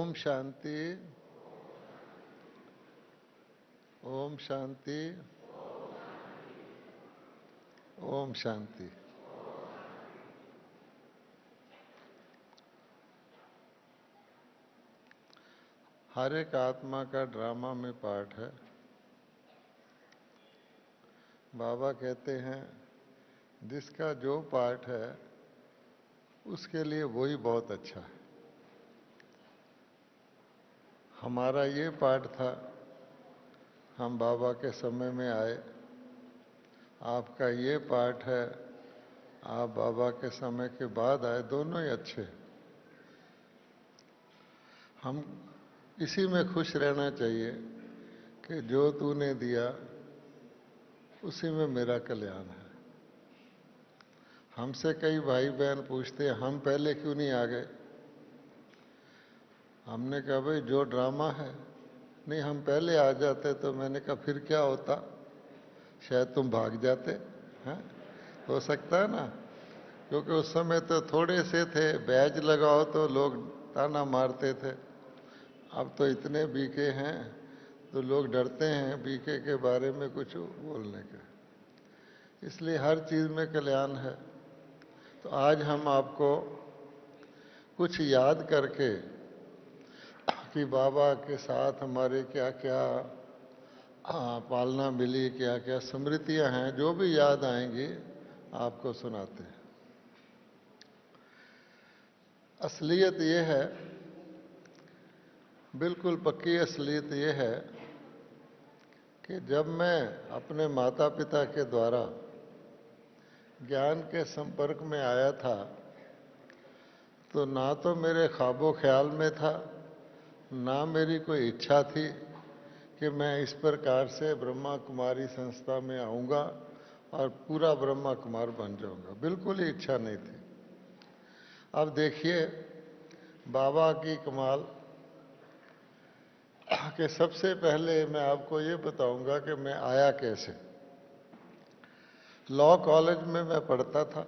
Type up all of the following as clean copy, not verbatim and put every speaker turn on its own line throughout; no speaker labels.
ओम शांति। ओम शांति। ओम शांति। हर एक आत्मा का ड्रामा में पार्ट है। बाबा कहते हैं जिसका जो पार्ट है उसके लिए वही बहुत अच्छा है। हमारा ये पार्ट था, हम बाबा के समय में आए। आपका ये पार्ट है, आप बाबा के समय के बाद आए। दोनों ही अच्छे। हम इसी में खुश रहना चाहिए कि जो तूने दिया उसी में मेरा कल्याण है। हमसे कई भाई बहन पूछते हैं हम पहले क्यों नहीं आ गए। हमने कहा भाई जो ड्रामा है, नहीं हम पहले आ जाते तो मैंने कहा फिर क्या होता, शायद तुम भाग जाते हैं। हो सकता है ना, क्योंकि उस समय तो थोड़े से थे, बैज लगाओ तो लोग ताना मारते थे। अब तो इतने बीके हैं तो लोग डरते हैं बीके के बारे में कुछ बोलने के। इसलिए हर चीज़ में कल्याण है। तो आज हम आपको कुछ याद करके कि बाबा के साथ हमारे क्या क्या पालना मिली, क्या क्या स्मृतियां हैं, जो भी याद आएंगी आपको सुनाते हैं। असलियत ये है, बिल्कुल पक्की असलियत ये है कि जब मैं अपने माता पिता के द्वारा ज्ञान के संपर्क में आया था तो ना तो मेरे ख्वाबो ख्याल में था, ना मेरी कोई इच्छा थी कि मैं इस प्रकार से ब्रह्मा कुमारी संस्था में आऊँगा और पूरा ब्रह्मा कुमार बन जाऊँगा। बिल्कुल ही इच्छा नहीं थी। अब देखिए बाबा की कमाल कि सबसे पहले मैं आपको ये बताऊंगा कि मैं आया कैसे। लॉ कॉलेज में मैं पढ़ता था।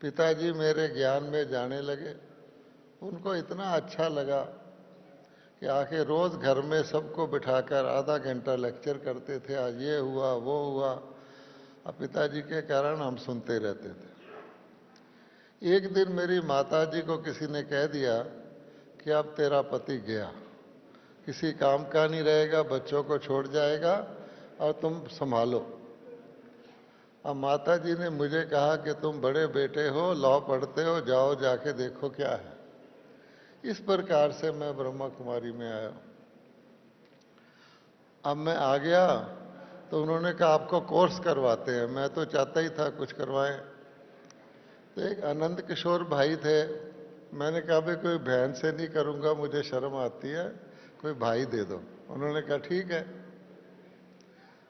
पिताजी मेरे ज्ञान में जाने लगे। उनको इतना अच्छा लगा कि आके रोज़ घर में सबको बिठाकर आधा घंटा लेक्चर करते थे, आज ये हुआ वो हुआ। अब पिताजी के कारण हम सुनते रहते थे। एक दिन मेरी माताजी को किसी ने कह दिया कि अब तेरा पति गया, किसी काम का नहीं रहेगा, बच्चों को छोड़ जाएगा और तुम संभालो। अब माताजी ने मुझे कहा कि तुम बड़े बेटे हो, लॉ पढ़ते हो, जाओ जाके देखो क्या है। इस प्रकार से मैं ब्रह्मा कुमारी में आया। अब मैं आ गया तो उन्होंने कहा आपको कोर्स करवाते हैं। मैं तो चाहता ही था कुछ करवाएं। तो एक आनंद किशोर भाई थे। मैंने कहा भाई कोई बहन से नहीं करूंगा, मुझे शर्म आती है, कोई भाई दे दो। उन्होंने कहा ठीक है।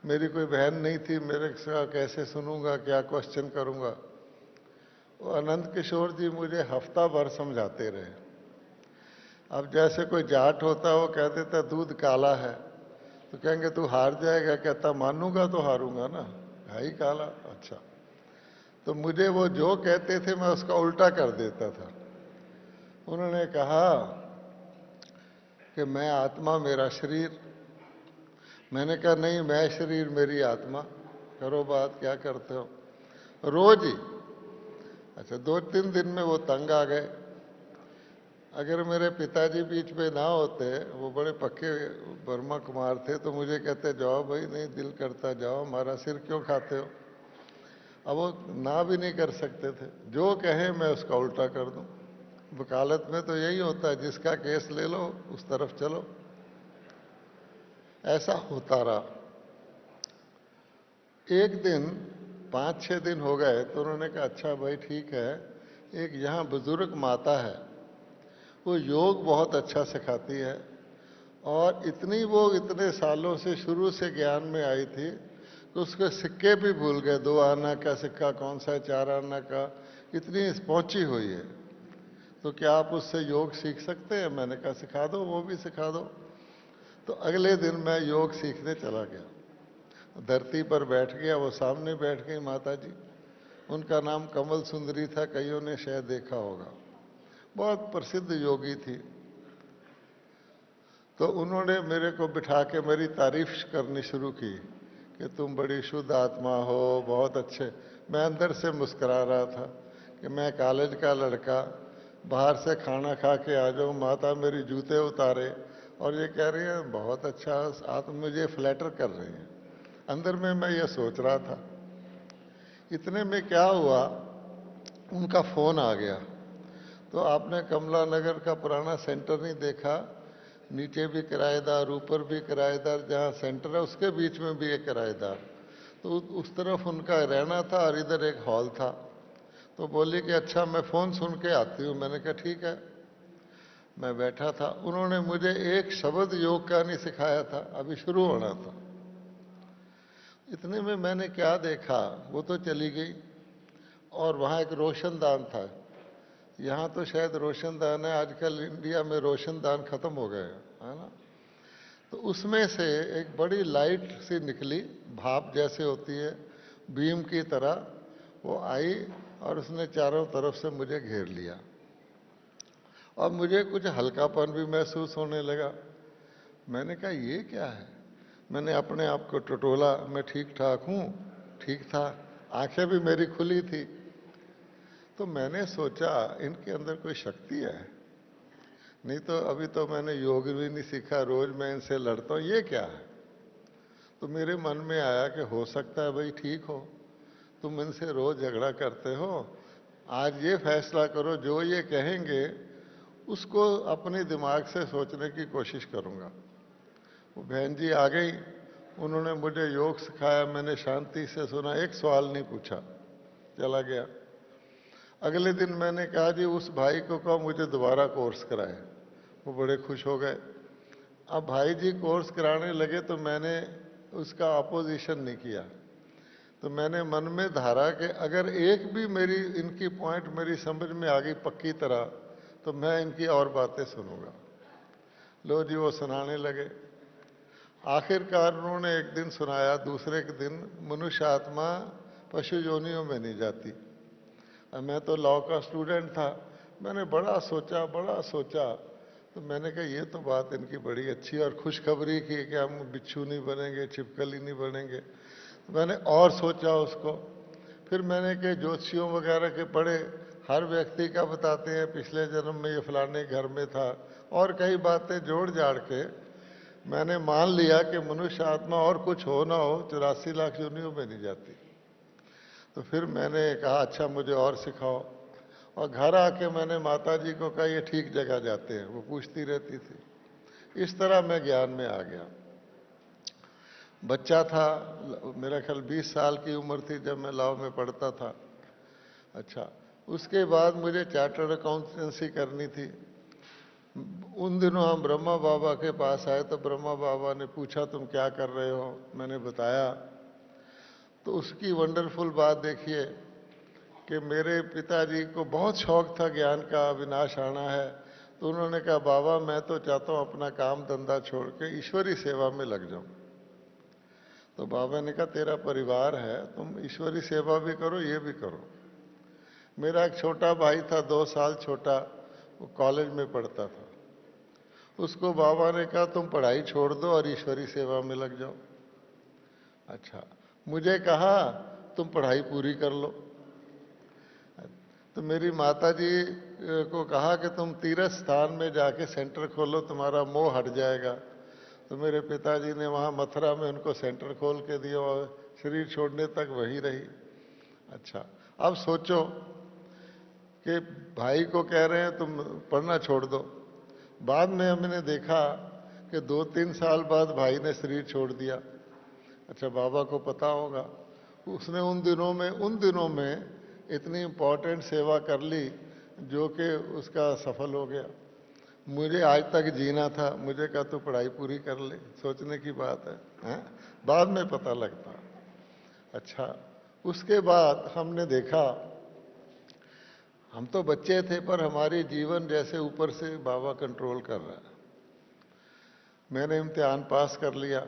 मेरी कोई बहन नहीं थी, मेरे से कैसे सुनूंगा, क्या क्वेश्चन करूंगा। वो आनंद किशोर जी मुझे हफ्ता भर समझाते रहे। अब जैसे कोई जाट होता वो कह देता दूध काला है तो कहेंगे तू हार जाएगा, कहता मानूंगा तो हारूंगा ना, है ही काला। अच्छा, तो मुझे वो जो कहते थे मैं उसका उल्टा कर देता था। उन्होंने कहा कि मैं आत्मा मेरा शरीर। मैंने कहा नहीं, मैं शरीर मेरी आत्मा। करो बात, क्या करते हो रोज ही। अच्छा, 2-3 दिन में वो तंग आ गए। अगर मेरे पिताजी बीच में ना होते, वो बड़े पक्के ब्रह्मा कुमार थे, तो मुझे कहते जाओ भाई, नहीं दिल करता जाओ, हमारा सिर क्यों खाते हो। अब वो ना भी नहीं कर सकते थे, जो कहें मैं उसका उल्टा कर दूं। वकालत में तो यही होता है, जिसका केस ले लो उस तरफ चलो। ऐसा होता रहा। एक दिन 5-6 दिन हो गए तो उन्होंने कहा अच्छा भाई ठीक है, एक यहाँ बुजुर्ग माता है, वो योग बहुत अच्छा सिखाती है और वो इतने सालों से शुरू से ज्ञान में आई थी तो उसके सिक्के भी भूल गए। 2 आना का सिक्का कौन सा है, 4 आना का, इतनी पहुंची हुई है। तो क्या आप उससे योग सीख सकते हैं। मैंने कहा सिखा दो, वो भी सिखा दो। तो अगले दिन मैं योग सीखने चला गया। धरती पर बैठ गया, वो सामने बैठ गई माता जी। उनका नाम कमल सुंदरी था, कईयों ने शायद देखा होगा। बहुत प्रसिद्ध योगी थी। तो उन्होंने मेरे को बिठा के मेरी तारीफ करनी शुरू की कि तुम बड़ी शुद्ध आत्मा हो, बहुत अच्छे। मैं अंदर से मुस्कुरा रहा था कि मैं कॉलेज का लड़का, बाहर से खाना खा के आ जाऊँ, माता मेरी जूते उतारे और ये कह रही है बहुत अच्छा, आप मुझे फ्लैटर कर रही हैं। अंदर में मैं ये सोच रहा था। इतने में क्या हुआ, उनका फोन आ गया। तो आपने कमला नगर का पुराना सेंटर नहीं देखा, नीचे भी किराएदार, ऊपर भी किराएदार, जहाँ सेंटर है उसके बीच में भी एक किराएदार। तो उस तरफ उनका रहना था और इधर एक हॉल था। तो बोली कि अच्छा मैं फ़ोन सुन के आती हूँ। मैंने कहा ठीक है। मैं बैठा था, उन्होंने मुझे एक शब्द योग का नहीं सिखाया था, अभी शुरू होना था। इतने में मैंने क्या देखा, वो तो चली गई और वहाँ एक रोशनदान था। यहाँ तो शायद रोशनदान है, आजकल इंडिया में रोशनदान खत्म हो गए है ना। तो उसमें से एक बड़ी लाइट सी निकली, भाप जैसे होती है, बीम की तरह वो आई और उसने चारों तरफ से मुझे घेर लिया और मुझे कुछ हल्कापन भी महसूस होने लगा। मैंने कहा ये क्या है। मैंने अपने आप को टटोला, मैं ठीक ठाक हूँ। ठीक था, आंखें भी मेरी खुली थी। तो मैंने सोचा इनके अंदर कोई शक्ति है, नहीं तो अभी तो मैंने योग भी नहीं सीखा, रोज मैं इनसे लड़ता हूँ, ये क्या है। तो मेरे मन में आया कि हो सकता है भाई ठीक हो, तुम इनसे रोज झगड़ा करते हो, आज ये फैसला करो जो ये कहेंगे उसको अपने दिमाग से सोचने की कोशिश करूंगा। वो बहन जी आ गई, उन्होंने मुझे योग सिखाया, मैंने शांति से सुना, एक सवाल नहीं पूछा, चला गया। अगले दिन मैंने कहा जी उस भाई को कहो मुझे दोबारा कोर्स कराए। वो बड़े खुश हो गए। अब भाई जी कोर्स कराने लगे तो मैंने उसका अपोजिशन नहीं किया। तो मैंने मन में धारा कि अगर एक भी मेरी इनकी पॉइंट मेरी समझ में आ गई पक्की तरह तो मैं इनकी और बातें सुनूंगा। लो जी वो सुनाने लगे। आखिरकार उन्होंने एक दिन सुनाया, दूसरे के दिन मनुष्य आत्मा पशु योनियों में नहीं जाती। अब मैं तो लॉ का स्टूडेंट था, मैंने बड़ा सोचा बड़ा सोचा। तो मैंने कहा ये तो बात इनकी बड़ी अच्छी और खुशखबरी की कि हम बिच्छू नहीं बनेंगे, छिपकली नहीं बनेंगे। तो मैंने और सोचा उसको। फिर मैंने कहा ज्योतिषियों वगैरह के पढ़े, हर व्यक्ति का बताते हैं पिछले जन्म में ये फलाने घर में था, और कई बातें जोड़ जाड़ के मैंने मान लिया कि मनुष्य आत्मा और कुछ हो ना हो 84 लाख योनियों में नहीं जाती। तो फिर मैंने कहा अच्छा मुझे और सिखाओ। और घर आके मैंने माता जी को कहा ये ठीक जगह जाते हैं, वो पूछती रहती थी। इस तरह मैं ज्ञान में आ गया। बच्चा था, मेरा ख्याल 20 साल की उम्र थी जब मैं लॉ में पढ़ता था। अच्छा, उसके बाद मुझे चार्टर्ड अकाउंटेंसी करनी थी। उन दिनों हम ब्रह्मा बाबा के पास आए तो ब्रह्मा बाबा ने पूछा तुम क्या कर रहे हो, मैंने बताया। तो उसकी वंडरफुल बात देखिए कि मेरे पिताजी को बहुत शौक था ज्ञान का, विनाश आना है। तो उन्होंने कहा बाबा मैं तो चाहता हूँ अपना काम धंधा छोड़ के ईश्वरी सेवा में लग जाऊं। तो बाबा ने कहा तेरा परिवार है, तुम ईश्वरी सेवा भी करो ये भी करो। मेरा एक छोटा भाई था, 2 साल छोटा, वो कॉलेज में पढ़ता था। उसको बाबा ने कहा तुम पढ़ाई छोड़ दो और ईश्वरी सेवा में लग जाओ। अच्छा, मुझे कहा तुम पढ़ाई पूरी कर लो। तो मेरी माता जी को कहा कि तुम तीर्थ स्थान में जाके सेंटर खोलो, तुम्हारा मोह हट जाएगा। तो मेरे पिताजी ने वहाँ मथुरा में उनको सेंटर खोल के दिया और शरीर छोड़ने तक वही रही। अच्छा, अब सोचो कि भाई को कह रहे हैं तुम पढ़ना छोड़ दो। बाद में हमने देखा कि 2-3 साल बाद भाई ने शरीर छोड़ दिया। अच्छा, बाबा को पता होगा, उसने उन दिनों में इतनी इम्पोर्टेंट सेवा कर ली जो कि उसका सफल हो गया। मुझे आज तक जीना था, मुझे कहा तू पढ़ाई पूरी कर ले, सोचने की बात है, हैं? बाद में पता लगता। अच्छा, उसके बाद हमने देखा, हम तो बच्चे थे पर हमारी जीवन जैसे ऊपर से बाबा कंट्रोल कर रहा है। मैंने इम्तिहान पास कर लिया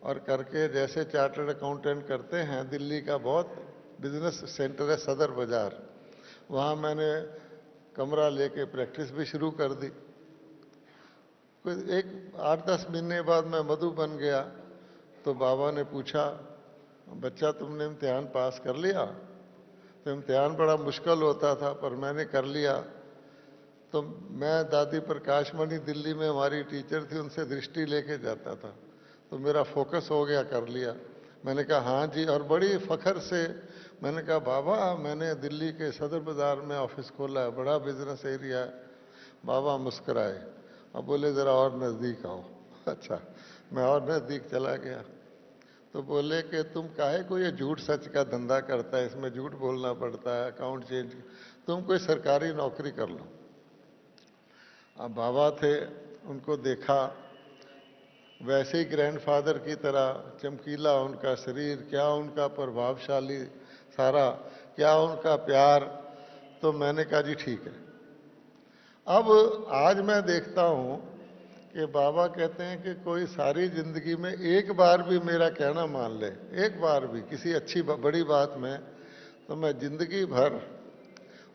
और करके जैसे चार्टर्ड अकाउंटेंट करते हैं, दिल्ली का बहुत बिजनेस सेंटर है सदर बाजार, वहाँ मैंने कमरा लेके प्रैक्टिस भी शुरू कर दी। एक 8-10 महीने बाद मैं मधु बन गया, तो बाबा ने पूछा, बच्चा तुमने इम्तिहान पास कर लिया? तो इम्तिहान बड़ा मुश्किल होता था पर मैंने कर लिया। तो मैं दादी प्रकाशमणि दिल्ली में हमारी टीचर थी, उनसे दृष्टि लेके जाता था, तो मेरा फोकस हो गया, कर लिया। मैंने कहा हाँ जी, और बड़ी फख्र से मैंने कहा बाबा मैंने दिल्ली के सदर बाज़ार में ऑफिस खोला है, बड़ा बिजनेस एरिया है। बाबा मुस्कुराए और बोले ज़रा और नज़दीक आओ। अच्छा, मैं और नज़दीक चला गया तो बोले कि तुम काहे को ये झूठ सच का धंधा करता है, इसमें झूठ बोलना पड़ता है, अकाउंट चेंज, तुम कोई सरकारी नौकरी कर लो। अब बाबा थे, उनको देखा, वैसे ही ग्रैंडफादर की तरह चमकीला उनका शरीर, क्या उनका प्रभावशाली सारा, क्या उनका प्यार। तो मैंने कहा जी ठीक है। अब आज मैं देखता हूं कि बाबा कहते हैं कि कोई सारी जिंदगी में एक बार भी मेरा कहना मान ले, एक बार भी किसी अच्छी बड़ी बात में, तो मैं जिंदगी भर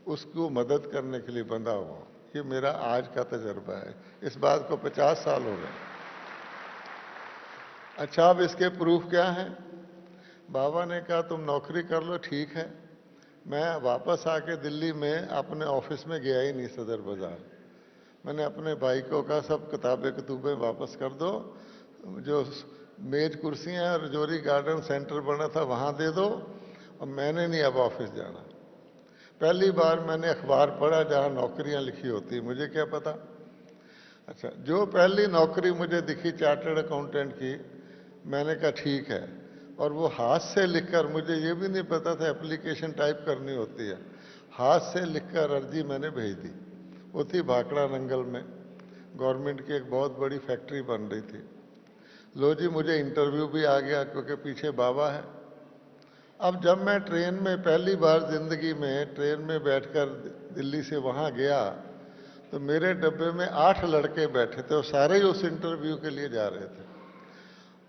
उसको मदद करने के लिए बंधा हुआ हूं। ये मेरा आज का तजर्बा है। इस बात को 50 साल हो गए। अच्छा, अब इसके प्रूफ क्या है? बाबा ने कहा तुम नौकरी कर लो, ठीक है। मैं वापस आके दिल्ली में अपने ऑफिस में गया ही नहीं सदर बाजार। मैंने अपने भाई को कहा सब किताबें कतूबें वापस कर दो, जो मेज कुर्सियां और जोरी गार्डन सेंटर बना था वहां दे दो, और मैंने नहीं अब ऑफिस जाना। पहली बार मैंने अखबार पढ़ा जहां नौकरियां लिखी होती, मुझे क्या पता। अच्छा, जो पहली नौकरी मुझे दिखी चार्टर्ड अकाउंटेंट की, मैंने कहा ठीक है। और वो हाथ से लिखकर, मुझे ये भी नहीं पता था एप्लीकेशन टाइप करनी होती है, हाथ से लिखकर अर्जी मैंने भेज दी। वो थी भाखड़ा नंगल में, गवर्नमेंट की एक बहुत बड़ी फैक्ट्री बन रही थी। लो जी, मुझे इंटरव्यू भी आ गया क्योंकि पीछे बाबा है। अब जब मैं ट्रेन में पहली बार जिंदगी में ट्रेन में बैठकर दिल्ली से वहां गया, तो मेरे डब्बे में 8 लड़के बैठे थे और सारे ही उस इंटरव्यू के लिए जा रहे थे।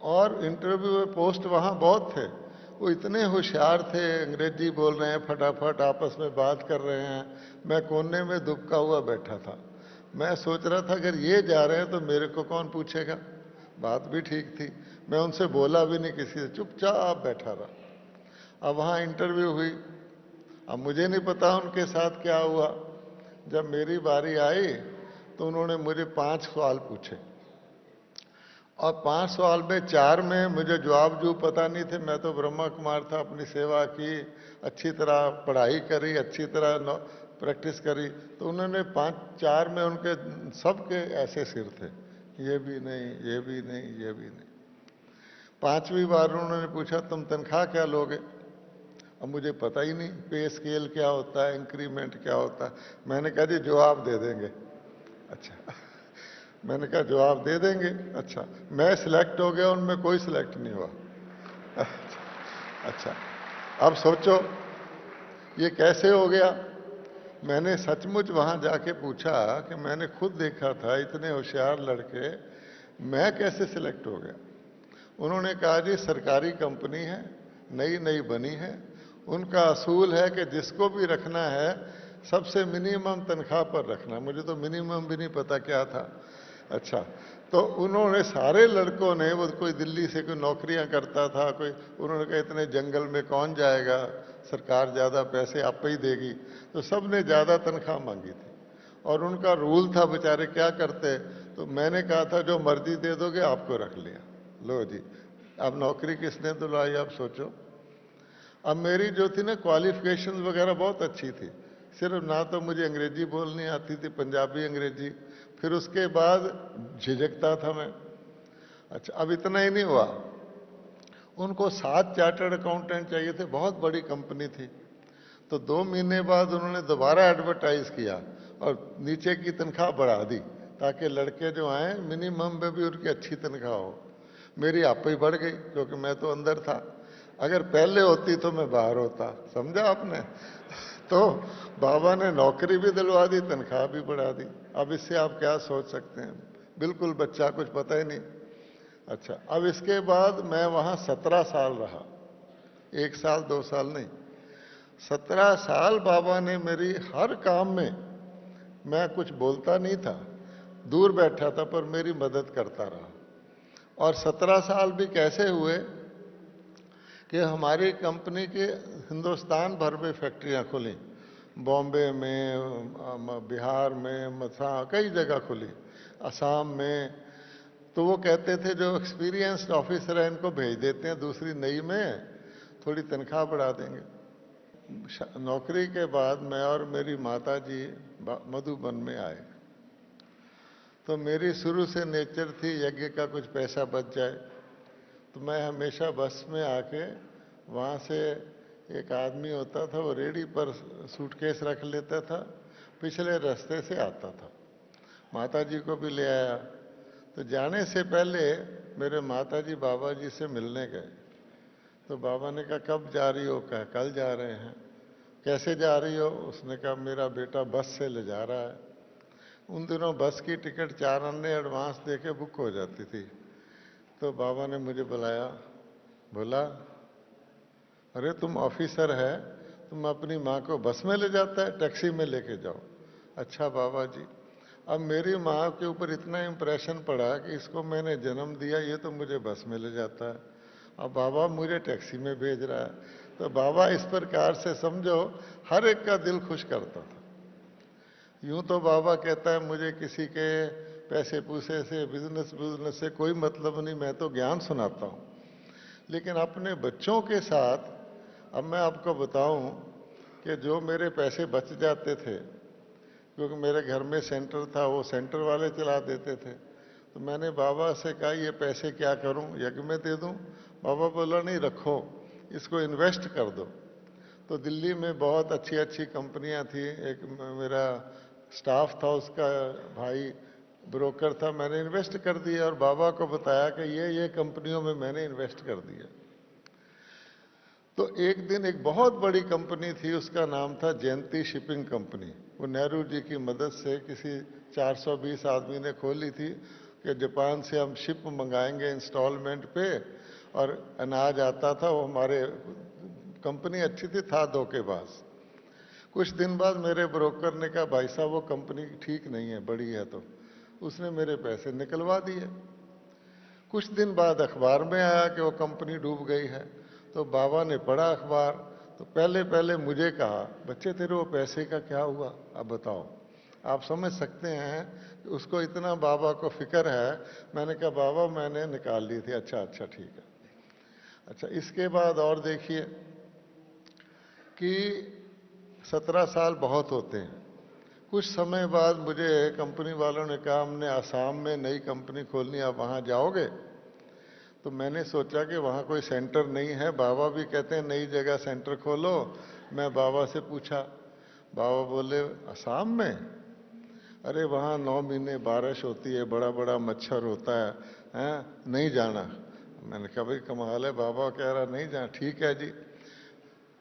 और इंटरव्यू में पोस्ट वहां बहुत थे, वो इतने होशियार थे, अंग्रेजी बोल रहे हैं फटाफट, आपस में बात कर रहे हैं। मैं कोने में दुबका हुआ बैठा था। मैं सोच रहा था अगर ये जा रहे हैं तो मेरे को कौन पूछेगा। बात भी ठीक थी, मैं उनसे बोला भी नहीं किसी से, चुपचाप बैठा रहा। अब वहाँ इंटरव्यू हुई। अब मुझे नहीं पता उनके साथ क्या हुआ। जब मेरी बारी आई तो उन्होंने मुझे 5 सवाल पूछे, और 5 सवाल में 4 में मुझे जवाब जो पता नहीं थे। मैं तो ब्रह्मा कुमार था, अपनी सेवा की, अच्छी तरह पढ़ाई करी, अच्छी तरह प्रैक्टिस करी। तो उन्होंने 4 में उनके सबके ऐसे सिर थे, ये भी नहीं, ये भी नहीं, ये भी नहीं। 5वीं बार उन्होंने पूछा तुम तनख्वाह क्या लोगे? अब मुझे पता ही नहीं पे स्केल क्या होता है, इंक्रीमेंट क्या होता है। मैंने कहा जी जवाब दे देंगे। अच्छा, मैंने कहा जवाब दे देंगे। अच्छा, मैं सिलेक्ट हो गया, उनमें कोई सिलेक्ट नहीं हुआ। अच्छा, अब सोचो ये कैसे हो गया। मैंने सचमुच वहां जाके पूछा कि मैंने खुद देखा था इतने होशियार लड़के, मैं कैसे सिलेक्ट हो गया। उन्होंने कहा जी सरकारी कंपनी है, नई नई बनी है, उनका असूल है कि जिसको भी रखना है सबसे मिनिमम तनख्वाह पर रखना। मुझे तो मिनिमम भी नहीं पता क्या था। अच्छा, तो उन्होंने सारे लड़कों ने, वो कोई दिल्ली से कोई नौकरियां करता था, कोई, उन्होंने कहा इतने जंगल में कौन जाएगा, सरकार ज़्यादा पैसे आप ही देगी। तो सब ने ज़्यादा तनख्वाह मांगी थी, और उनका रूल था, बेचारे क्या करते। तो मैंने कहा था जो मर्जी दे दोगे आपको रख लिया। लो जी, अब नौकरी किसने दिलाई आप सोचो। अब मेरी जो थी ना क्वालिफिकेशन वगैरह बहुत अच्छी थी, सिर्फ ना तो मुझे अंग्रेजी बोलनी आती थी, पंजाबी अंग्रेजी, फिर उसके बाद झिझकता था मैं। अच्छा, अब इतना ही नहीं हुआ, उनको 7 चार्टर्ड अकाउंटेंट चाहिए थे, बहुत बड़ी कंपनी थी। तो 2 महीने बाद उन्होंने दोबारा एडवर्टाइज किया और नीचे की तनख्वाह बढ़ा दी, ताकि लड़के जो आए मिनिमम में भी उनकी अच्छी तनख्वाह हो। मेरी आप ही बढ़ गई क्योंकि मैं तो अंदर था। अगर पहले होती तो मैं बाहर होता, समझा आपने। तो बाबा ने नौकरी भी दिलवा दी, तनख्वाह भी बढ़ा दी। अब इससे आप क्या सोच सकते हैं, बिल्कुल बच्चा, कुछ पता ही नहीं। अच्छा, अब इसके बाद मैं वहां 17 साल रहा, 1 साल 2 साल नहीं, 17 साल बाबा ने मेरी हर काम में, मैं कुछ बोलता नहीं था, दूर बैठा था पर मेरी मदद करता रहा। और 17 साल भी कैसे हुए कि हमारी कंपनी के हिंदुस्तान भर में फैक्ट्रियां खुली, बॉम्बे में, बिहार में, कई जगह खुली, असम में। तो वो कहते थे जो एक्सपीरियंस्ड ऑफिसर है इनको भेज देते हैं दूसरी नई में, थोड़ी तनख्वाह बढ़ा देंगे। नौकरी के बाद मैं और मेरी माता जी मधुबन में आए। तो मेरी शुरू से नेचर थी यज्ञ का कुछ पैसा बच जाए, तो मैं हमेशा बस में आके वहाँ से एक आदमी होता था वो रेडी पर सूटकेस रख लेता था, पिछले रास्ते से आता था, माता जी को भी ले आया। तो जाने से पहले मेरे माता जी बाबा जी से मिलने गए। तो बाबा ने कहा कब जा रही हो? कहा कल जा रहे हैं। कैसे जा रही हो? उसने कहा मेरा बेटा बस से ले जा रहा है। उन दिनों बस की टिकट 4 आने एडवांस देके बुक हो जाती थी। तो बाबा ने मुझे बुलाया, बोला अरे तुम ऑफिसर है, तुम अपनी माँ को बस में ले जाता है, टैक्सी में लेके जाओ। अच्छा बाबा जी। अब मेरी माँ के ऊपर इतना इम्प्रेशन पड़ा कि इसको मैंने जन्म दिया, ये तो मुझे बस में ले जाता है, अब बाबा मुझे टैक्सी में भेज रहा है। तो बाबा इस प्रकार से समझो हर एक का दिल खुश करता था। यूं तो बाबा कहता है मुझे किसी के पैसे पूसे से, बिजनेस से कोई मतलब नहीं, मैं तो ज्ञान सुनाता हूं। लेकिन अपने बच्चों के साथ अब मैं आपको बताऊं कि जो मेरे पैसे बच जाते थे, क्योंकि मेरे घर में सेंटर था, वो सेंटर वाले चला देते थे, तो मैंने बाबा से कहा ये पैसे क्या करूं, यज्ञ में दे दूं? बाबा बोला नहीं रखो, इसको इन्वेस्ट कर दो। तो दिल्ली में बहुत अच्छी अच्छी कंपनियां थी, एक मेरा स्टाफ था उसका भाई ब्रोकर था, मैंने इन्वेस्ट कर दिया और बाबा को बताया कि ये कंपनियों में मैंने इन्वेस्ट कर दिया। तो एक दिन एक बहुत बड़ी कंपनी थी, उसका नाम था जयंती शिपिंग कंपनी। वो नेहरू जी की मदद से किसी 420 आदमी ने खोली थी कि जापान से हम शिप मंगाएंगे इंस्टॉलमेंट पे, और अनाज आता था, वो हमारे कंपनी अच्छी थी, था धोखेबाज। कुछ दिन बाद मेरे ब्रोकर ने कहा भाई साहब वो कंपनी ठीक नहीं है, बड़ी है, तो उसने मेरे पैसे निकलवा दिए। कुछ दिन बाद अखबार में आया कि वो कंपनी डूब गई है। तो बाबा ने पढ़ा अखबार, तो पहले पहले मुझे कहा बच्चे तेरे वो पैसे का क्या हुआ, अब बताओ। आप समझ सकते हैं कि उसको इतना बाबा को फिक्र है। मैंने कहा बाबा मैंने निकाल ली थी। अच्छा अच्छा ठीक है। अच्छा इसके बाद और देखिए कि 17 साल बहुत होते हैं। कुछ समय बाद मुझे कंपनी वालों ने कहा हमने आसाम में नई कंपनी खोलनी, आप वहाँ जाओगे? तो मैंने सोचा कि वहाँ कोई सेंटर नहीं है, बाबा भी कहते हैं नई जगह सेंटर खोलो। मैं बाबा से पूछा, बाबा बोले असम में? अरे वहाँ 9 महीने बारिश होती है, बड़ा बड़ा मच्छर होता है, नहीं जाना। मैंने कहा भाई कमाल है, बाबा कह रहा नहीं जाना, ठीक है जी।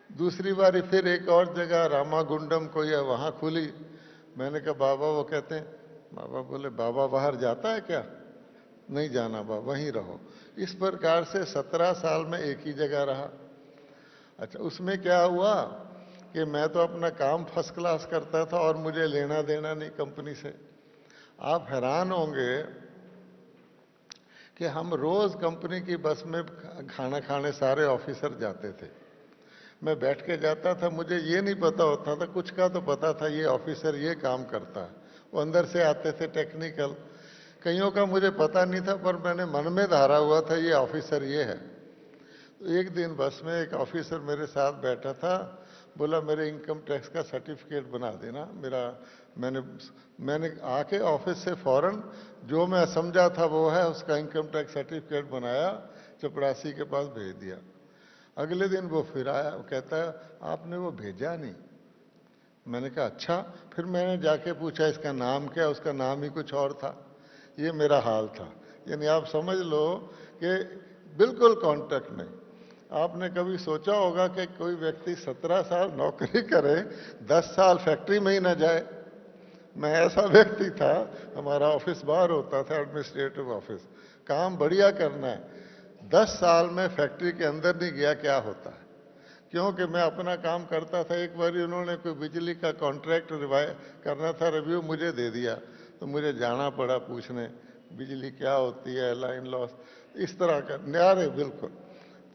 दूसरी बारी फिर एक और जगह रामागुंडम कोई है, वहाँ खुली। मैंने कहा बाबा, वो कहते हैं, बाबा बोले बाबा बाहर जाता है क्या? नहीं जाना बाबा, वहीं रहो। इस प्रकार से 17 साल में एक ही जगह रहा। अच्छा उसमें क्या हुआ कि मैं तो अपना काम फर्स्ट क्लास करता था और मुझे लेना देना नहीं कंपनी से। आप हैरान होंगे कि हम रोज कंपनी की बस में खाना खाने सारे ऑफिसर जाते थे। मैं बैठ के जाता था, मुझे ये नहीं पता होता था, कुछ का तो पता था ये ऑफिसर ये काम करता है। वो अंदर से आते थे टेक्निकल, कईयों का मुझे पता नहीं था, पर मैंने मन में धारा हुआ था ये ऑफिसर ये है। तो एक दिन बस में एक ऑफिसर मेरे साथ बैठा था, बोला मेरे इनकम टैक्स का सर्टिफिकेट बना देना मेरा। मैंने आके ऑफिस से फौरन जो मैं समझा था वो है, उसका इनकम टैक्स सर्टिफिकेट बनाया, चपरासी के पास भेज दिया। अगले दिन वो फिर आया, वो कहता है आपने वो भेजा नहीं। मैंने कहा अच्छा। फिर मैंने जाके पूछा इसका नाम क्या, उसका नाम ही कुछ और था। ये मेरा हाल था। यानी आप समझ लो कि बिल्कुल कांटेक्ट नहीं। आपने कभी सोचा होगा कि कोई व्यक्ति 17 साल नौकरी करे, 10 साल फैक्ट्री में ही ना जाए? मैं ऐसा व्यक्ति था, हमारा ऑफिस बाहर होता था, एडमिनिस्ट्रेटिव ऑफिस, काम बढ़िया करना है, 10 साल में फैक्ट्री के अंदर नहीं गया, क्या होता है? क्योंकि मैं अपना काम करता था। एक बार उन्होंने कोई बिजली का कॉन्ट्रैक्ट करना था, रिव्यू मुझे दे दिया, तो मुझे जाना पड़ा पूछने, बिजली क्या होती है, लाइन लॉस, इस तरह का न्यारे बिल्कुल।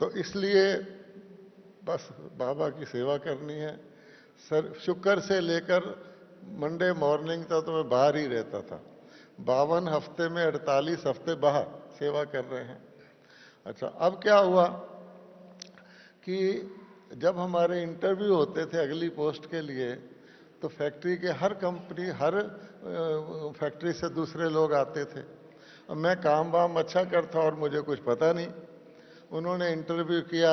तो इसलिए बस बाबा की सेवा करनी है। सर शुक्र से लेकर मंडे मॉर्निंग तक तो मैं बाहर ही रहता था। 52 हफ्ते में 48 हफ्ते बाहर सेवा कर रहे हैं। अच्छा, अब क्या हुआ कि जब हमारे इंटरव्यू होते थे अगली पोस्ट के लिए, तो फैक्ट्री के हर कंपनी, हर फैक्ट्री से दूसरे लोग आते थे। और मैं काम वाम अच्छा करता और मुझे कुछ पता नहीं। उन्होंने इंटरव्यू किया,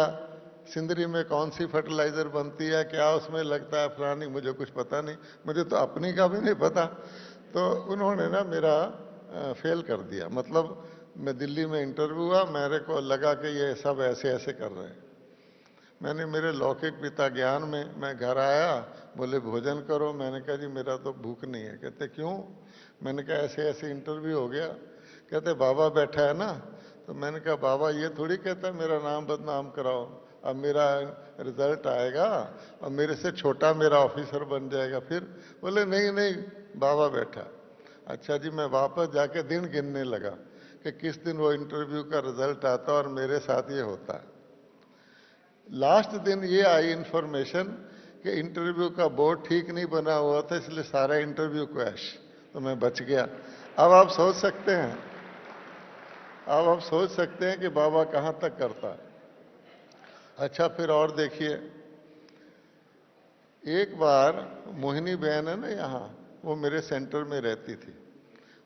सिंदरी में कौन सी फर्टिलाइज़र बनती है, क्या उसमें लगता है, फलानी, मुझे कुछ पता नहीं, मुझे तो अपनी का भी नहीं पता। तो उन्होंने ना मेरा फेल कर दिया। मतलब मैं दिल्ली में इंटरव्यू हुआ, मेरे को लगा कि ये सब ऐसे ऐसे कर रहे हैं। मैंने मेरे लौकिक पिता ज्ञान में मैं घर आया, बोले भोजन करो। मैंने कहा जी मेरा तो भूख नहीं है। कहते क्यों? मैंने कहा ऐसे ऐसे इंटरव्यू हो गया। कहते बाबा बैठा है ना। तो मैंने कहा बाबा ये थोड़ी कहता है मेरा नाम बदनाम कराओ, अब मेरा रिजल्ट आएगा और मेरे से छोटा मेरा ऑफिसर बन जाएगा फिर। बोले नहीं नहीं, बाबा बैठा। अच्छा जी, मैं वापस जाके दिन गिनने लगा कि किस दिन वो इंटरव्यू का रिजल्ट आता और मेरे साथ ये होता है। लास्ट दिन ये आई इंफॉर्मेशन कि इंटरव्यू का बोर्ड ठीक नहीं बना हुआ था, इसलिए सारा इंटरव्यू क्रैश। तो मैं बच गया। अब आप सोच सकते हैं, अब आप सोच सकते हैं कि बाबा कहां तक करता है। अच्छा, फिर और देखिए, एक बार मोहिनी बहन है ना यहाँ, वो मेरे सेंटर में रहती थी।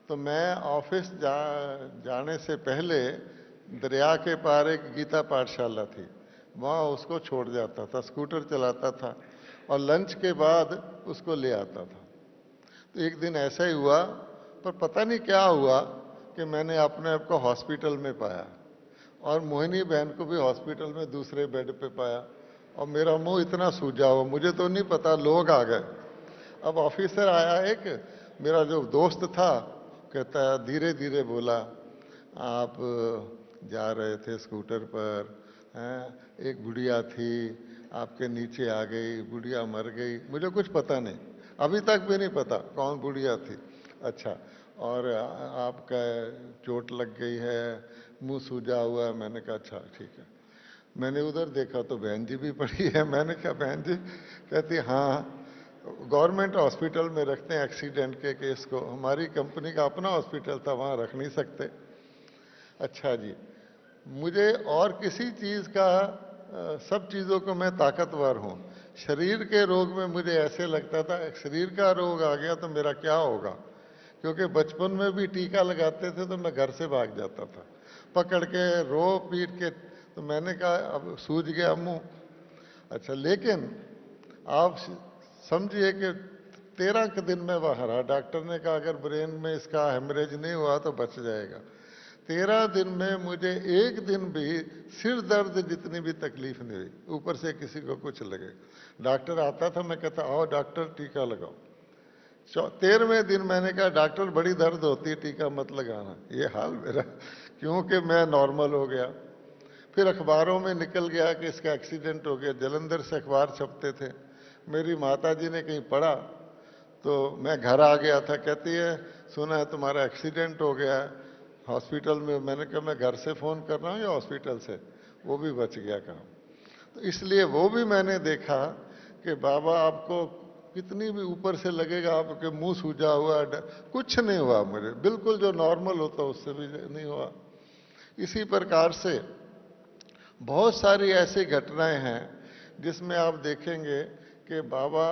तो मैं ऑफिस जाने से पहले दरिया के पार एक गीता पाठशाला थी, वहाँ उसको छोड़ जाता था, स्कूटर चलाता था और लंच के बाद उसको ले आता था। तो एक दिन ऐसा ही हुआ, पर पता नहीं क्या हुआ कि मैंने अपने आप को हॉस्पिटल में पाया और मोहिनी बहन को भी हॉस्पिटल में दूसरे बेड पे पाया। और मेरा मुंह इतना सूजा हुआ, मुझे तो नहीं पता, लोग आ गए। अब ऑफिसर आया एक, मेरा जो दोस्त था, कहता है, धीरे धीरे बोला, आप जा रहे थे स्कूटर पर, हैं, एक बुढ़िया थी, आपके नीचे आ गई, बुढ़िया मर गई। मुझे कुछ पता नहीं, अभी तक भी नहीं पता कौन बुढ़िया थी। अच्छा, और आपका चोट लग गई है, मुंह सूजा हुआ है। मैंने कहा अच्छा ठीक है। मैंने उधर देखा तो बहन जी भी पड़ी है। मैंने कहा बहन जी? कहती हाँ, गवर्नमेंट हॉस्पिटल में रखते हैं एक्सीडेंट के केस को, हमारी कंपनी का अपना हॉस्पिटल था, वहाँ रख नहीं सकते। अच्छा जी, मुझे और किसी चीज़ का, सब चीज़ों को मैं ताकतवर हूँ। शरीर के रोग में मुझे ऐसे लगता था शरीर का रोग आ गया तो मेरा क्या होगा, क्योंकि बचपन में भी टीका लगाते थे तो मैं घर से भाग जाता था, पकड़ के रो पीट के। तो मैंने कहा अब सूझ गया मुंह। अच्छा, लेकिन आप समझिए कि 13 के दिन में बाहर आ। डॉक्टर ने कहा अगर ब्रेन में इसका हेमरेज नहीं हुआ तो बच जाएगा। 13 दिन में मुझे एक दिन भी सिर दर्द जितनी भी तकलीफ नहीं हुई, ऊपर से किसी को कुछ लगे। डॉक्टर आता था, मैं कहता आओ डॉक्टर टीका लगाओ। 13वें दिन मैंने कहा डॉक्टर बड़ी दर्द होती है, टीका मत लगाना। ये हाल मेरा, क्योंकि मैं नॉर्मल हो गया। फिर अखबारों में निकल गया कि इसका एक्सीडेंट हो गया, जलंधर से अखबार छपते थे। मेरी माता जी ने कहीं पढ़ा तो मैं घर आ गया था। कहती है सुना है तुम्हारा एक्सीडेंट हो गया है हॉस्पिटल में। मैंने कहा मैं घर से फ़ोन कर रहा हूँ या हॉस्पिटल से? वो भी बच गया काम। तो इसलिए वो भी मैंने देखा कि बाबा आपको कितनी भी ऊपर से लगेगा आपके मुंह सूजा हुआ, कुछ नहीं हुआ मुझे, बिल्कुल जो नॉर्मल होता उससे भी नहीं हुआ। इसी प्रकार से बहुत सारी ऐसी घटनाएं हैं जिसमें आप देखेंगे कि बाबा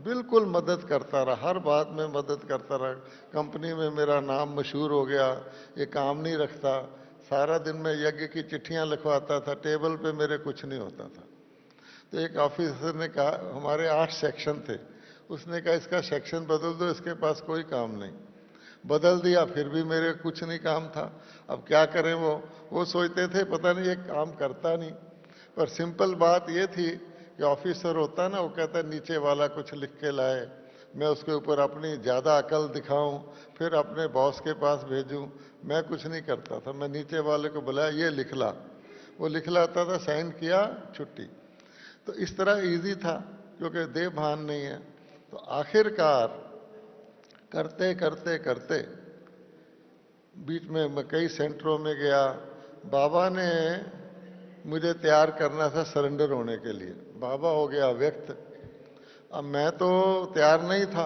बिल्कुल मदद करता रहा, हर बात में मदद करता रहा। कंपनी में मेरा नाम मशहूर हो गया, ये काम नहीं रखता, सारा दिन मैं यज्ञ की चिट्ठियां लिखवाता था, टेबल पे मेरे कुछ नहीं होता था। तो एक ऑफिसर ने कहा, हमारे 8 सेक्शन थे, उसने कहा इसका सेक्शन बदल दो, इसके पास कोई काम नहीं। बदल दिया, फिर भी मेरे कुछ नहीं काम था। अब क्या करें, वो सोचते थे पता नहीं ये काम करता नहीं। पर सिंपल बात ये थी कि ऑफिसर होता ना, वो कहता नीचे वाला कुछ लिख के लाए, मैं उसके ऊपर अपनी ज़्यादा अकल दिखाऊं, फिर अपने बॉस के पास भेजूं। मैं कुछ नहीं करता था, मैं नीचे वाले को बुलाया ये लिख ला, वो लिख लाता था, साइन किया, छुट्टी। तो इस तरह इजी था क्योंकि देह भान नहीं है। तो आखिरकार करते करते करते बीच में मैं कई सेंटरों में गया। बाबा ने मुझे तैयार करना था सरेंडर होने के लिए। बाबा हो गया व्यक्त। अब मैं तो तैयार नहीं था।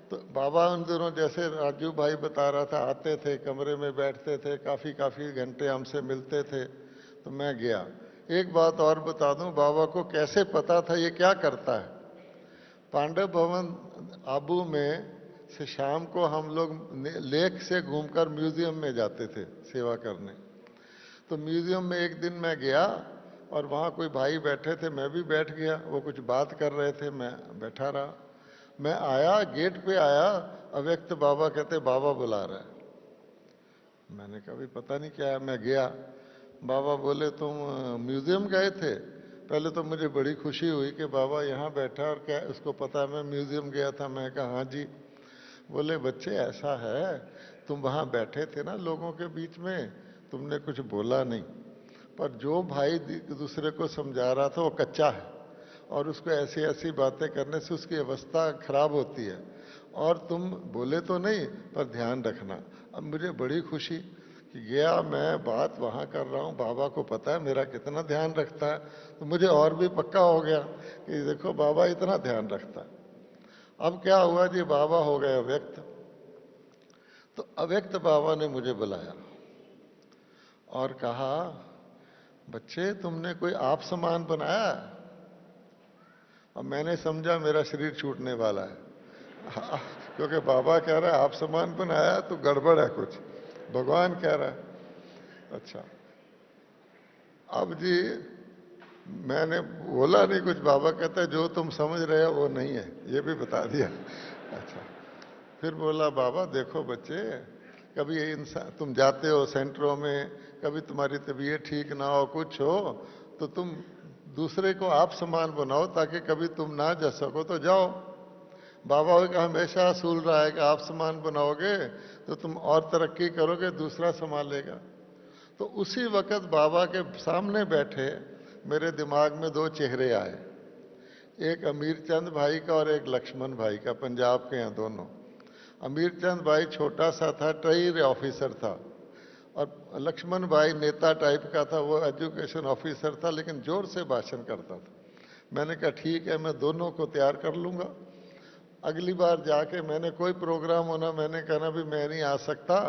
तो बाबा उन दिनों जैसे राजू भाई बता रहा था, आते थे, कमरे में बैठते थे, काफ़ी काफ़ी घंटे हमसे मिलते थे। तो मैं गया। एक बात और बता दूं, बाबा को कैसे पता था ये क्या करता है। पांडव भवन आबू में से शाम को हम लोग लेक से घूमकर म्यूजियम में जाते थे सेवा करने। तो म्यूजियम में एक दिन मैं गया और वहाँ कोई भाई बैठे थे, मैं भी बैठ गया। वो कुछ बात कर रहे थे, मैं बैठा रहा। मैं आया, गेट पे आया, अव्यक्त बाबा कहते बाबा बुला रहा है। मैंने कहा भी पता नहीं क्या है। मैं गया, बाबा बोले तुम म्यूजियम गए थे। पहले तो मुझे बड़ी खुशी हुई कि बाबा यहाँ बैठा और क्या उसको पता है मैं म्यूजियम गया था। मैं कहा हाँ जी। बोले बच्चे ऐसा है, तुम वहाँ बैठे थे ना लोगों के बीच में, तुमने कुछ बोला नहीं, पर जो भाई दूसरे को समझा रहा था वो कच्चा है और उसको ऐसी ऐसी बातें करने से उसकी अवस्था खराब होती है, और तुम बोले तो नहीं पर ध्यान रखना। अब मुझे बड़ी खुशी कि गया मैं बात वहाँ कर रहा हूँ, बाबा को पता है मेरा कितना ध्यान रखता है। तो मुझे और भी पक्का हो गया कि देखो बाबा इतना ध्यान रखता है। अब क्या हुआ जी, बाबा हो गए अव्यक्त। तो अव्यक्त बाबा ने मुझे बुलाया और कहा बच्चे तुमने कोई आप सामान बनाया। अब मैंने समझा मेरा शरीर छूटने वाला है क्योंकि बाबा कह रहा है आप सामान बनाया तो गड़बड़ है कुछ, भगवान कह रहा है। अच्छा, अब जी मैंने बोला नहीं कुछ। बाबा कहता है जो तुम समझ रहे हो वो नहीं है, ये भी बता दिया। अच्छा, फिर बोला बाबा देखो बच्चे, कभी इंसान तुम जाते हो सेंटरों में, कभी तुम्हारी तबीयत ठीक ना हो, कुछ हो, तो तुम दूसरे को आप समान बनाओ ताकि कभी तुम ना जा सको तो जाओ। बाबा का हमेशा असूल रहा है कि आप समान बनाओगे तो तुम और तरक्की करोगे, दूसरा संभालेगा। तो उसी वक्त बाबा के सामने बैठे मेरे दिमाग में दो चेहरे आए, एक अमीर चंद भाई का और एक लक्ष्मण भाई का, पंजाब के हैं दोनों। अमीर चंद भाई छोटा सा था, ट्रेजरी ऑफिसर था, और लक्ष्मण भाई नेता टाइप का था, वो एजुकेशन ऑफिसर था लेकिन जोर से भाषण करता था। मैंने कहा ठीक है, मैं दोनों को तैयार कर लूँगा। अगली बार जाके मैंने कोई प्रोग्राम होना, मैंने कहना भी मैं नहीं आ सकता,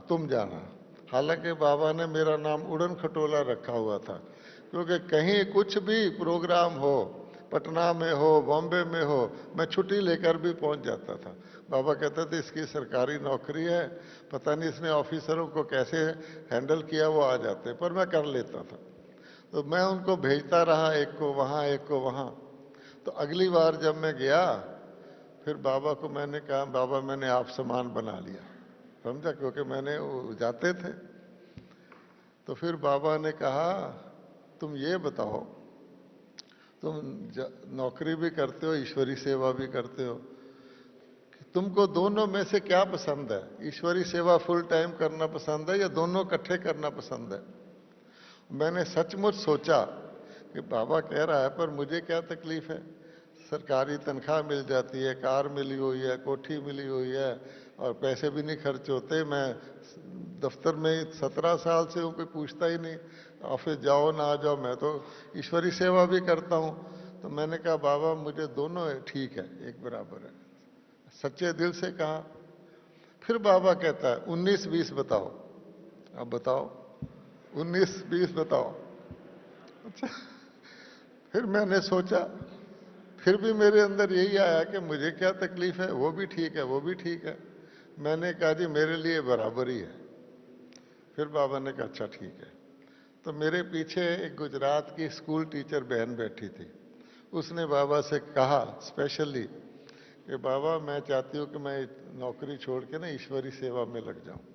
तुम जाना। हालांकि बाबा ने मेरा नाम उड़न खटोला रखा हुआ था, क्योंकि कहीं कुछ भी प्रोग्राम हो, पटना में हो, बॉम्बे में हो, मैं छुट्टी लेकर भी पहुंच जाता था। बाबा कहते थे इसकी सरकारी नौकरी है, पता नहीं इसने ऑफिसरों को कैसे हैंडल किया, वो आ जाते, पर मैं कर लेता था। तो मैं उनको भेजता रहा, एक को वहाँ एक को वहाँ। तो अगली बार जब मैं गया, फिर बाबा को मैंने कहा बाबा मैंने आप सामान बना लिया, समझा, क्योंकि मैंने वो जाते थे। तो फिर बाबा ने कहा तुम ये बताओ, तुम नौकरी भी करते हो, ईश्वरी सेवा भी करते हो, तुमको दोनों में से क्या पसंद है? ईश्वरी सेवा फुल टाइम करना पसंद है या दोनों इकट्ठे करना पसंद है? मैंने सचमुच सोचा कि बाबा कह रहा है पर मुझे क्या तकलीफ है, सरकारी तनख्वाह मिल जाती है, कार मिली हुई है, कोठी मिली हुई है, और पैसे भी नहीं खर्च होते। मैं दफ्तर में 17 साल से हूँ, कोई पूछता ही नहीं, ऑफिस जाओ ना आ जाओ, मैं तो ईश्वरी सेवा भी करता हूँ। तो मैंने कहा बाबा मुझे दोनों ठीक है, एक बराबर है, सच्चे दिल से कहा। फिर बाबा कहता है 19-20 बताओ। अब बताओ 19-20 बताओ। अच्छा, फिर मैंने सोचा, फिर भी मेरे अंदर यही आया कि मुझे क्या तकलीफ है, वो भी ठीक है वो भी ठीक है। मैंने कहा जी मेरे लिए बराबर ही है। फिर बाबा ने कहा अच्छा ठीक है। तो मेरे पीछे एक गुजरात की स्कूल टीचर बहन बैठी थी, उसने बाबा से कहा स्पेशली कि बाबा मैं चाहती हूँ कि मैं नौकरी छोड़ के ना ईश्वरी सेवा में लग जाऊं।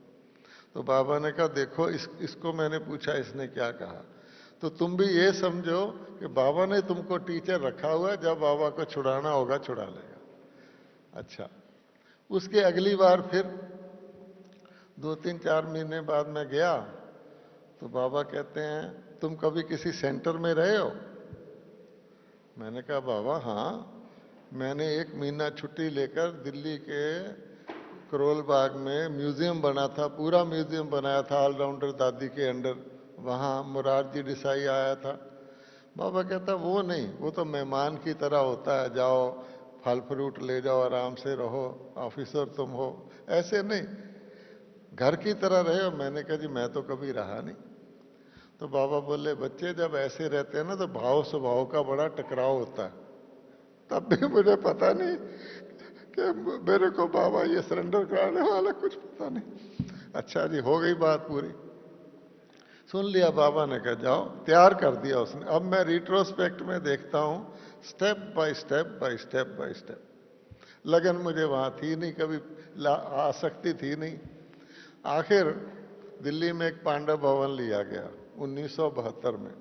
तो बाबा ने कहा देखो इसको मैंने पूछा इसने क्या कहा, तो तुम भी ये समझो कि बाबा ने तुमको टीचर रखा हुआ है, जब बाबा को छुड़ाना होगा छुड़ा लेगा। अच्छा, उसके अगली बार फिर 2-3-4 महीने बाद मैं गया, तो बाबा कहते हैं तुम कभी किसी सेंटर में रहे हो? मैंने कहा बाबा हाँ, मैंने 1 महीना छुट्टी लेकर दिल्ली के करोल बाग में म्यूजियम बना था, पूरा म्यूजियम बनाया था ऑलराउंडर दादी के अंडर। वहाँ मुरारजी देसाई आया था। बाबा कहता वो नहीं, वो तो मेहमान की तरह होता है, जाओ फल फ्रूट ले जाओ, आराम से रहो, ऑफिसर तुम हो, ऐसे नहीं, घर की तरह रहे हो। मैंने कहा जी मैं तो कभी रहा नहीं। तो बाबा बोले बच्चे जब ऐसे रहते हैं ना तो भाव स्वभाव का बड़ा टकराव होता है। तब भी मुझे पता नहीं कि मेरे को बाबा ये सरेंडर कराने वाला कुछ पता नहीं। अच्छा जी, हो गई बात पूरी, सुन लिया बाबा ने, कहा जाओ, तैयार कर दिया उसने। अब मैं रिट्रोस्पेक्ट में देखता हूं, step by step by step by step. लगन मुझे वहां थी नहीं, कभी आसक्ति थी नहीं। आखिर दिल्ली में एक पांडव भवन लिया गया 1972 में,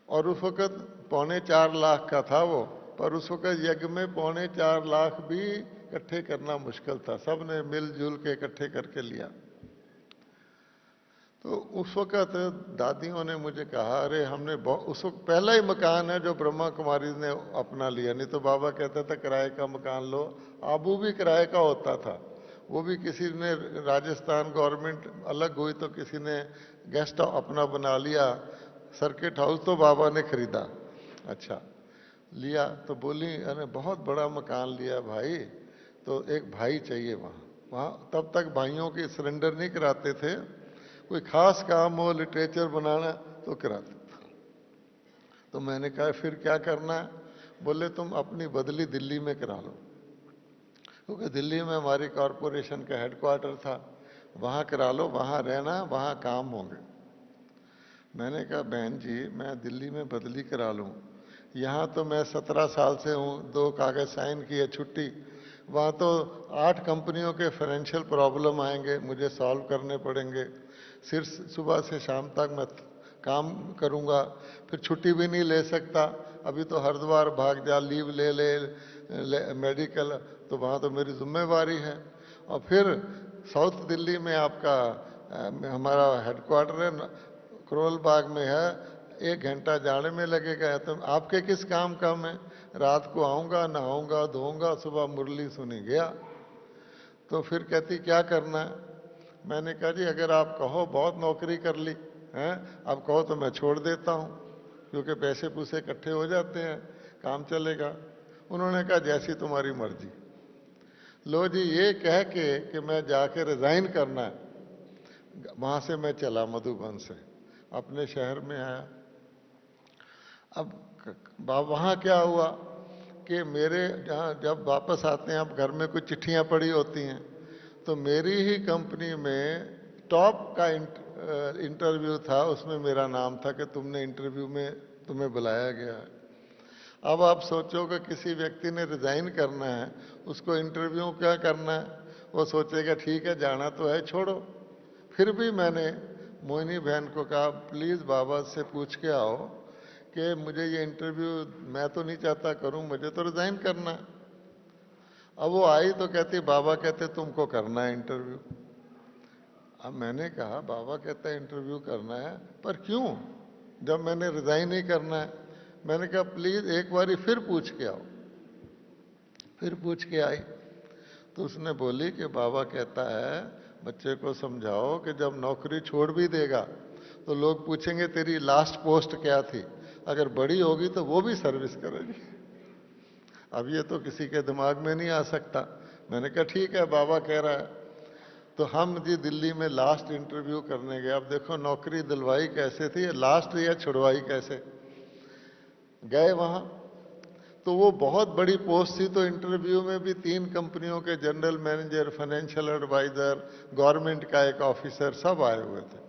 और उस वक्त 3.25 लाख का था वो। पर उस वक्त यज्ञ में 3.25 लाख भी इकट्ठे करना मुश्किल था, सबने मिलजुल के इकट्ठे करके लिया। तो उस वक्त दादियों ने मुझे कहा, अरे हमने उस वक्त पहला ही मकान है जो ब्रह्मा कुमारी ने अपना लिया, नहीं तो बाबा कहता था किराए का मकान लो। आबू भी किराए का होता था, वो भी किसी ने, राजस्थान गवर्नमेंट अलग हुई तो किसी ने गेस्ट अपना बना लिया। सर्किट हाउस तो बाबा ने खरीदा। अच्छा लिया तो बोली, अरे बहुत बड़ा मकान लिया भाई, तो एक भाई चाहिए वहाँ। वहाँ तब तक भाइयों की सरेंडर नहीं कराते थे, कोई खास काम हो, लिटरेचर बनाना, तो कराते। तो मैंने कहा फिर क्या करना है? बोले तुम अपनी बदली दिल्ली में करा लो, क्योंकि दिल्ली में हमारी कॉरपोरेशन का हेडक्वार्टर था, वहाँ करा लो, वहाँ रहना, वहाँ काम होंगे। मैंने कहा बहन जी मैं दिल्ली में बदली करा लूँ, यहाँ तो मैं 17 साल से हूँ, 2 कागज साइन किए, छुट्टी। वहाँ तो 8 कंपनियों के फाइनेंशियल प्रॉब्लम आएंगे, मुझे सॉल्व करने पड़ेंगे। सिर्फ सुबह से शाम तक मैं काम करूँगा, फिर छुट्टी भी नहीं ले सकता। अभी तो हरिद्वार भाग जा, लीव ले मेडिकल, तो वहाँ तो मेरी जिम्मेवारी है। और फिर साउथ दिल्ली में आपका हमारा हेडक्वार्टर है, करोल बाग में है, 1 घंटा जाने में लगेगा। तो आपके किस काम का मैं रात को आऊँगा, नहाऊंगा, धोऊंगा, सुबह मुरली सुनी गया। तो फिर कहती क्या करना है? मैंने कहा जी अगर आप कहो, बहुत नौकरी कर ली हैं, अब कहो तो मैं छोड़ देता हूँ, क्योंकि पैसे पूसे इकट्ठे हो जाते हैं, काम चलेगा। उन्होंने कहा जैसी तुम्हारी मर्जी। लो जी, ये कह के कि मैं जाके रिजाइन करना है, वहां से मैं चला मधुबन से, अपने शहर में आया। अब वहाँ क्या हुआ कि मेरे जहाँ जब वापस आते हैं, अब घर में कुछ चिट्ठियाँ पड़ी होती हैं, तो मेरी ही कंपनी में टॉप का इंटरव्यू था, उसमें मेरा नाम था कि तुमने इंटरव्यू में तुम्हें बुलाया गया है। अब आप सोचो कि किसी व्यक्ति ने रिजाइन करना है, उसको इंटरव्यू क्या करना है? वो सोचेगा ठीक है जाना तो है, छोड़ो। फिर भी मैंने मोहिनी बहन को कहा प्लीज़ बाबा से पूछ के आओ कि मुझे ये इंटरव्यू, मैं तो नहीं चाहता करूं, मुझे तो रिजाइन करना है। अब वो आई तो कहती बाबा कहते तुमको करना है इंटरव्यू। अब मैंने कहा बाबा कहता है इंटरव्यू करना है, पर क्यों, जब मैंने रिजाइन ही करना है? मैंने कहा प्लीज एक बारी फिर पूछ के आओ। फिर पूछ के आई तो उसने बोली कि बाबा कहता है बच्चे को समझाओ कि जब नौकरी छोड़ भी देगा तो लोग पूछेंगे तेरी लास्ट पोस्ट क्या थी, अगर बड़ी होगी तो वो भी सर्विस करेगी। अब ये तो किसी के दिमाग में नहीं आ सकता। मैंने कहा ठीक है बाबा कह रहा है। तो हम जी दिल्ली में लास्ट इंटरव्यू करने गए। अब देखो नौकरी दिलवाई कैसे थी, लास्ट या छुड़वाई कैसे। गए वहां तो वो बहुत बड़ी पोस्ट थी, तो इंटरव्यू में भी 3 कंपनियों के general manager, financial advisor, government का एक ऑफिसर, सब आए हुए थे।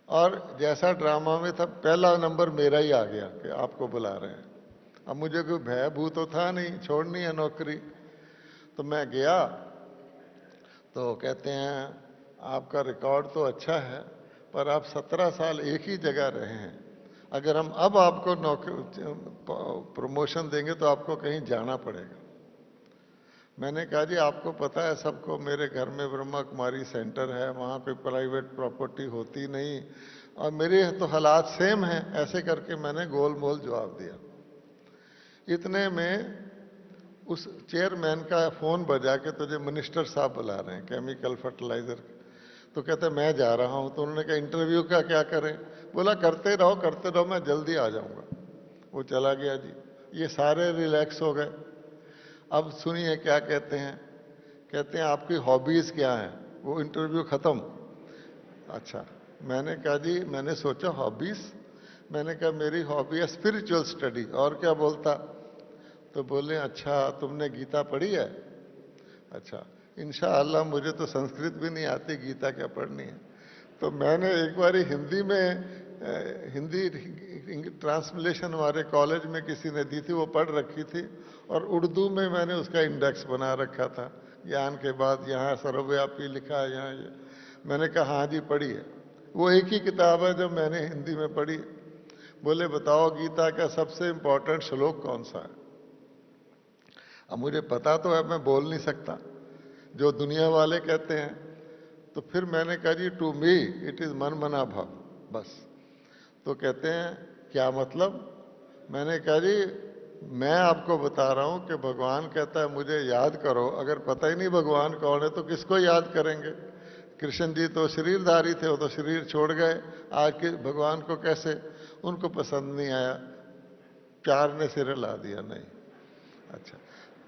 और जैसा ड्रामा में था, पहला नंबर मेरा ही आ गया कि आपको बुला रहे हैं। अब मुझे कोई भय भू तो था नहीं, छोड़नी है नौकरी। तो मैं गया तो कहते हैं आपका रिकॉर्ड तो अच्छा है, पर आप 17 साल एक ही जगह रहे हैं, अगर हम अब आपको नौकरी प्रमोशन देंगे तो आपको कहीं जाना पड़ेगा। मैंने कहा जी आपको पता है सबको, मेरे घर में ब्रह्मा कुमारी सेंटर है, वहाँ कोई प्राइवेट प्रॉपर्टी होती नहीं, और मेरे तो हालात सेम हैं। ऐसे करके मैंने गोल मोल जवाब दिया। इतने में उस चेयरमैन का फोन बजा के तुझे मिनिस्टर साहब बुला रहे हैं केमिकल फर्टिलाइजर के। तो कहते मैं जा रहा हूं। तो उन्होंने कहा इंटरव्यू का क्या करें? बोला करते रहो, मैं जल्दी आ जाऊंगा। वो चला गया जी। ये सारे रिलैक्स हो गए। अब सुनिए क्या कहते हैं। कहते हैं आपकी हॉबीज क्या हैं? वो इंटरव्यू खत्म। अच्छा, मैंने कहा जी, मैंने सोचा हॉबीज, मैंने कहा मेरी हॉबी है स्पिरिचुअल स्टडी। और क्या बोलता? तो बोले अच्छा तुमने गीता पढ़ी है? अच्छा, इंशाअल्लाह मुझे तो संस्कृत भी नहीं आती, गीता क्या पढ़नी है। तो मैंने एक बार हिंदी में हिंदी ट्रांसलेशन हमारे कॉलेज में किसी ने दी थी, वो पढ़ रखी थी, और उर्दू में मैंने उसका इंडेक्स बना रखा था। ज्ञान के बाद यहाँ सर्वव्यापी लिखा है, यहाँ ये। मैंने कहा हाँ जी पढ़ी है। वो एक ही किताब है जो मैंने हिंदी में पढ़ी। बोले बताओ गीता का सबसे इंपॉर्टेंट श्लोक कौन सा है? अब मुझे पता तो है, मैं बोल नहीं सकता जो दुनिया वाले कहते हैं। तो फिर मैंने कहा जी टू मी इट इज मन मना भाव, बस। तो कहते हैं क्या मतलब? मैंने कहा जी मैं आपको बता रहा हूं कि भगवान कहता है मुझे याद करो। अगर पता ही नहीं भगवान कौन है तो किसको याद करेंगे? कृष्ण जी तो शरीरधारी थे, वो तो शरीर छोड़ गए। आज के भगवान को कैसे? उनको पसंद नहीं आया, प्यार ने सिर ला दिया। नहीं। अच्छा,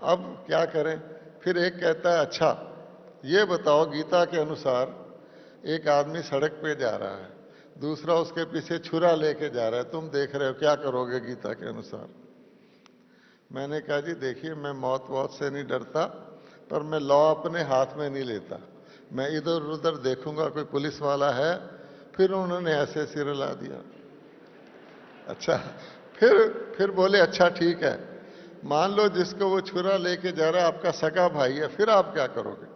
अब क्या करें? फिर एक कहता है अच्छा ये बताओ गीता के अनुसार एक आदमी सड़क पे जा रहा है, दूसरा उसके पीछे छुरा लेके जा रहा है, तुम देख रहे हो, क्या करोगे गीता के अनुसार? मैंने कहा जी देखिए मैं मौत वौत से नहीं डरता, पर मैं लॉ अपने हाथ में नहीं लेता। मैं इधर उधर देखूंगा कोई पुलिस वाला है। फिर उन्होंने ऐसे सिर ला दिया। अच्छा, फिर बोले अच्छा ठीक है, मान लो जिसको वो छुरा लेके जा रहा है आपका सगा भाई है, फिर आप क्या करोगे?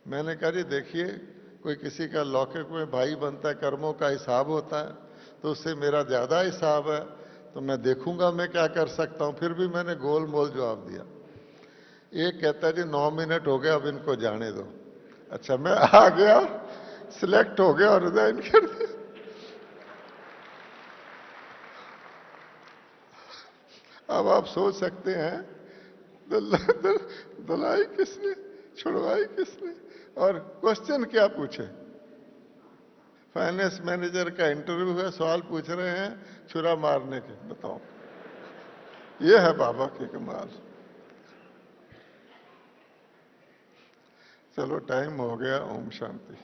मैंने कहा जी देखिए कोई किसी का लौकिक में भाई बनता है, कर्मों का हिसाब होता है, तो उससे मेरा ज्यादा हिसाब है, तो मैं देखूंगा मैं क्या कर सकता हूं। फिर भी मैंने गोल मोल जवाब दिया। एक कहता है जी 9 मिनट हो गए अब इनको जाने दो। अच्छा, मैं आ गया, सिलेक्ट हो गया और रिजाइन कर दिया। अब आप सोच सकते हैं धुलाई किसने, छुड़वाई किसने, और क्वेश्चन क्या पूछे? फाइनेंस मैनेजर का इंटरव्यू है, सवाल पूछ रहे हैं छुरा मारने के। बताओ, ये है बाबा की कमाल। चलो टाइम हो गया। ओम शांति।